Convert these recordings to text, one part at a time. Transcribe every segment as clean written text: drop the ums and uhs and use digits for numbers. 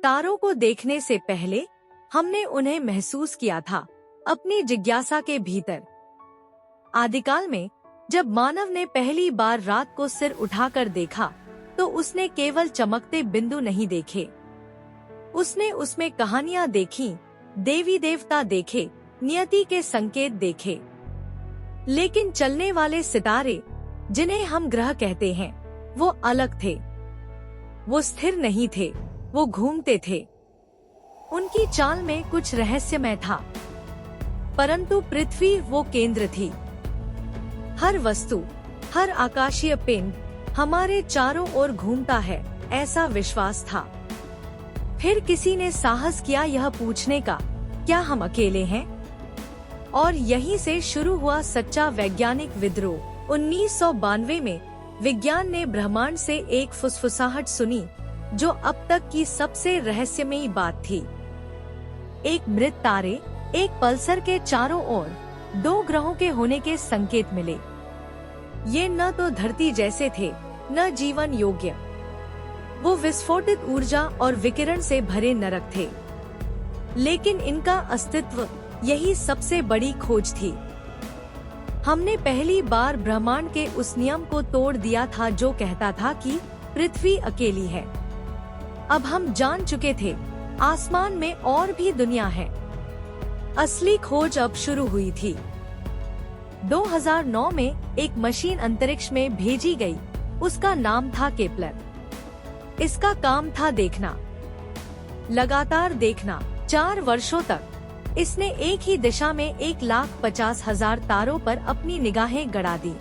तारों को देखने से पहले हमने उन्हें महसूस किया था अपनी जिज्ञासा के भीतर। आदिकाल में जब मानव ने पहली बार रात को सिर उठाकर देखा तो उसने केवल चमकते बिंदु नहीं देखे, उसने उसमें कहानियां देखी, देवी देवता देखे, नियति के संकेत देखे। लेकिन चलने वाले सितारे, जिन्हें हम ग्रह कहते हैं, वो अलग थे। वो स्थिर नहीं थे, वो घूमते थे। उनकी चाल में कुछ रहस्यमय था, परंतु पृथ्वी वो केंद्र थी। हर वस्तु, हर आकाशीय पिंड हमारे चारों ओर घूमता है, ऐसा विश्वास था। फिर किसी ने साहस किया यह पूछने का, क्या हम अकेले हैं? और यहीं से शुरू हुआ सच्चा वैज्ञानिक विद्रोह। 1992 में विज्ञान ने ब्रह्मांड से एक फुसफुसाहट सुनी जो अब तक की सबसे रहस्यमयी बात थी। एक मृत तारे, एक पल्सर के चारों ओर 2 ग्रहों के होने के संकेत मिले। ये न तो धरती जैसे थे, न जीवन योग्य। वो विस्फोटित ऊर्जा और विकिरण से भरे नरक थे। लेकिन इनका अस्तित्व, यही सबसे बड़ी खोज थी। हमने पहली बार ब्रह्मांड के उस नियम को तोड़ दिया था जो कहता था कि पृथ्वी अकेली है। अब हम जान चुके थे, आसमान में और भी दुनिया है। असली खोज अब शुरू हुई थी। 2009 में एक मशीन अंतरिक्ष में भेजी गई, उसका नाम था केपलर। इसका काम था देखना, लगातार देखना। 4 वर्षों तक इसने एक ही दिशा में 1,50,000 तारों पर अपनी निगाहें गड़ा दी।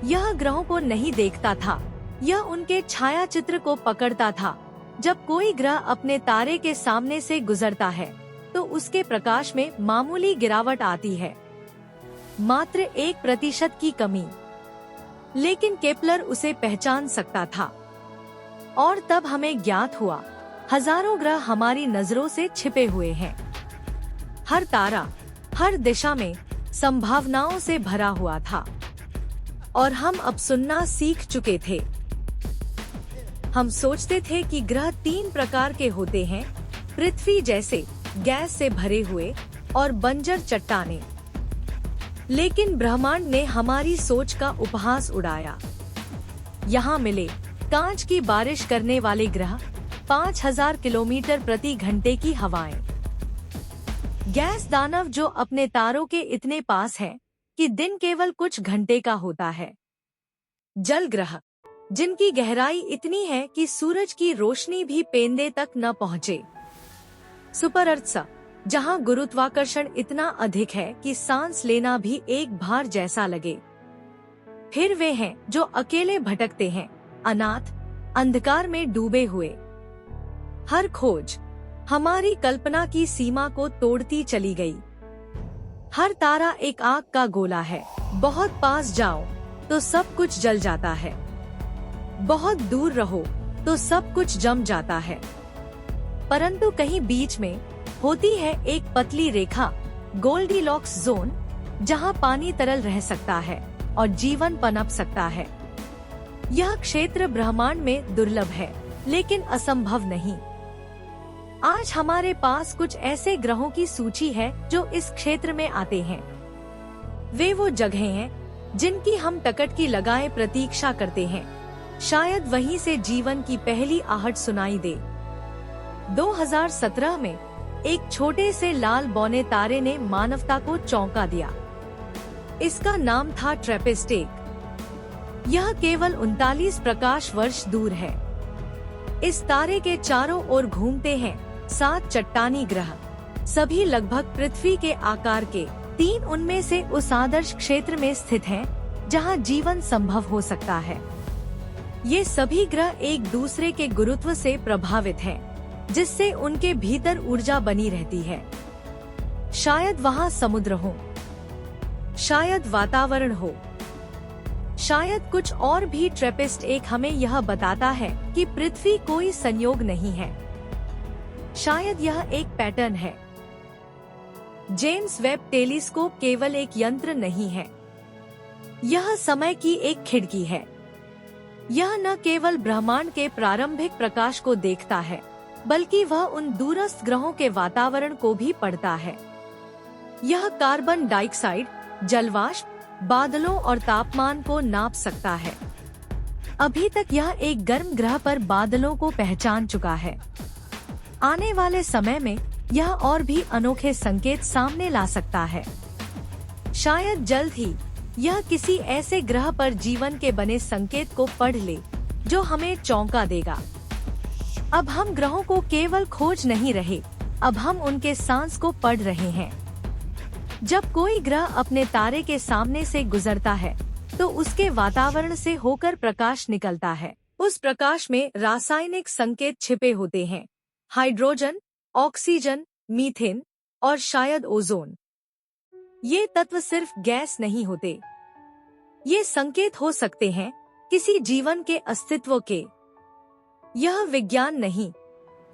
यह ग्रहों को नहीं देखता था, यह उनके छायाचित्र को पकड़ता था। जब कोई ग्रह अपने तारे के सामने से गुजरता है तो उसके प्रकाश में मामूली गिरावट आती है, मात्र 1% की कमी। लेकिन केपलर उसे पहचान सकता था। और तब हमें ज्ञात हुआ, हजारों ग्रह हमारी नजरों से छिपे हुए हैं। हर तारा, हर दिशा में संभावनाओं से भरा हुआ था। और हम अब सुनना सीख चुके थे। हम सोचते थे कि ग्रह 3 प्रकार के होते हैं, पृथ्वी जैसे, गैस से भरे हुए और बंजर चट्टानें। लेकिन ब्रह्मांड ने हमारी सोच का उपहास उड़ाया। यहाँ मिले कांच की बारिश करने वाले ग्रह, 5000 किलोमीटर प्रति घंटे की हवाएं, गैस दानव जो अपने तारों के इतने पास है कि दिन केवल कुछ घंटे का होता है, जल ग्रह जिनकी गहराई इतनी है कि सूरज की रोशनी भी पेंदे तक न पहुँचे, सुपर अर्थ जहाँ गुरुत्वाकर्षण इतना अधिक है कि सांस लेना भी एक भार जैसा लगे। फिर वे हैं जो अकेले भटकते हैं, अनाथ, अंधकार में डूबे हुए। हर खोज हमारी कल्पना की सीमा को तोड़ती चली गई। हर तारा एक आग का गोला है, बहुत पास जाओ तो सब कुछ जल जाता है, बहुत दूर रहो तो सब कुछ जम जाता है। परंतु कहीं बीच में होती है एक पतली रेखा, गोल्डीलॉक्स जोन, जहां पानी तरल रह सकता है और जीवन पनप सकता है। यह क्षेत्र ब्रह्मांड में दुर्लभ है, लेकिन असंभव नहीं। आज हमारे पास कुछ ऐसे ग्रहों की सूची है जो इस क्षेत्र में आते हैं। वे वो जगहें हैं जिनकी हम टकट की लगाए प्रतीक्षा करते हैं। शायद वहीं से जीवन की पहली आहट सुनाई दे। 2017 में एक छोटे से लाल बौने तारे ने मानवता को चौंका दिया। इसका नाम था ट्रैपिस्ट-1। यह केवल 39 प्रकाश वर्ष दूर है। इस तारे के चारों ओर घूमते हैं 7 चट्टानी ग्रह, सभी लगभग पृथ्वी के आकार के। 3 उनमें से उस आदर्श क्षेत्र में स्थित हैं जहां जीवन संभव हो सकता है। ये सभी ग्रह एक दूसरे के गुरुत्व से प्रभावित हैं, जिससे उनके भीतर ऊर्जा बनी रहती है। शायद वहाँ समुद्र हो, शायद वातावरण हो, शायद कुछ और भी। ट्रैपिस्ट-1 हमें यह बताता है कि पृथ्वी कोई संयोग नहीं है, शायद यह एक पैटर्न है। जेम्स वेब टेलीस्कोप केवल एक यंत्र नहीं है, यह समय की एक खिड़की है। यह न केवल ब्रह्मांड के प्रारंभिक प्रकाश को देखता है, बल्कि वह उन दूरस्थ ग्रहों के वातावरण को भी पढ़ता है। यह कार्बन डाइऑक्साइड, जलवाष्प, बादलों और तापमान को नाप सकता है। अभी तक यह एक गर्म ग्रह पर बादलों को पहचान चुका है। आने वाले समय में यह और भी अनोखे संकेत सामने ला सकता है। शायद जल्द ही यह किसी ऐसे ग्रह पर जीवन के बने संकेत को पढ़ ले जो हमें चौंका देगा। अब हम ग्रहों को केवल खोज नहीं रहे, अब हम उनके सांस को पढ़ रहे हैं। जब कोई ग्रह अपने तारे के सामने से गुजरता है तो उसके वातावरण से होकर प्रकाश निकलता है। उस प्रकाश में रासायनिक संकेत छिपे होते हैं। हाइड्रोजन, ऑक्सीजन, मीथेन और शायद ओजोन। ये तत्व सिर्फ गैस नहीं होते, ये संकेत हो सकते हैं किसी जीवन के अस्तित्व के। यह विज्ञान नहीं,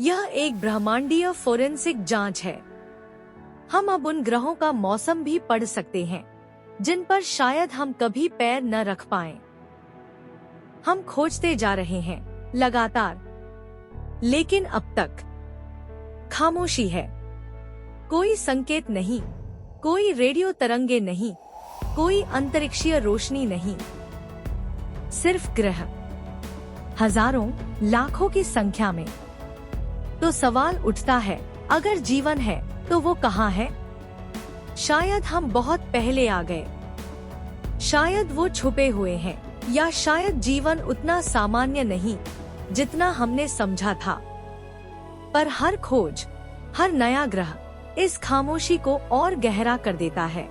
यह एक ब्रह्मांडीय फोरेंसिक जांच है। हम अब उन ग्रहों का मौसम भी पढ़ सकते हैं जिन पर शायद हम कभी पैर न रख पाएं। हम खोजते जा रहे हैं लगातार, लेकिन अब तक खामोशी है। कोई संकेत नहीं, कोई रेडियो तरंगे नहीं, कोई अंतरिक्षीय रोशनी नहीं, सिर्फ ग्रह, हजारों लाखों की संख्या में। तो सवाल उठता है, अगर जीवन है तो वो कहाँ है? शायद हम बहुत पहले आ गए, शायद वो छुपे हुए हैं, या शायद जीवन उतना सामान्य नहीं जितना हमने समझा था। पर हर खोज, हर नया ग्रह इस खामोशी को और गहरा कर देता है।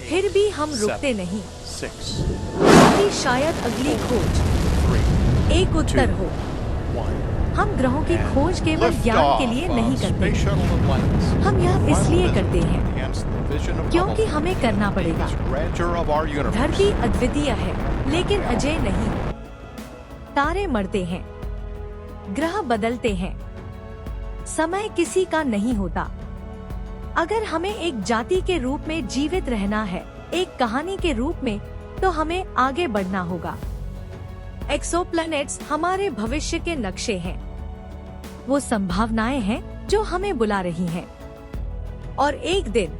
फिर भी हम रुकते नहीं, क्योंकि शायद अगली खोज एक उत्तर हो। हम ग्रहों की खोज केवल ज्ञान के लिए नहीं करते, हम यह इसलिए करते हैं क्योंकि हमें करना पड़ेगा। धरती अद्वितीय है लेकिन अजय नहीं। तारे मरते हैं, ग्रह बदलते हैं, समय किसी का नहीं होता। अगर हमें एक जाति के रूप में जीवित रहना है, एक कहानी के रूप में, तो हमें आगे बढ़ना होगा। एक्सोप्लैनेट्स हमारे भविष्य के नक्शे हैं। वो संभावनाएं हैं जो हमें बुला रही हैं। और एक दिन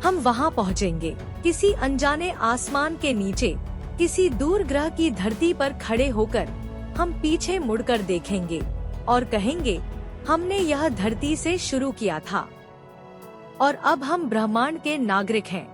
हम वहां पहुंचेंगे, किसी अनजाने आसमान के नीचे, किसी दूर ग्रह की धरती पर खड़े होकर हम पीछे मुड़कर देखेंगे और कहेंगे, हमने यह धरती से शुरू किया था और अब हम ब्रह्मांड के नागरिक हैं।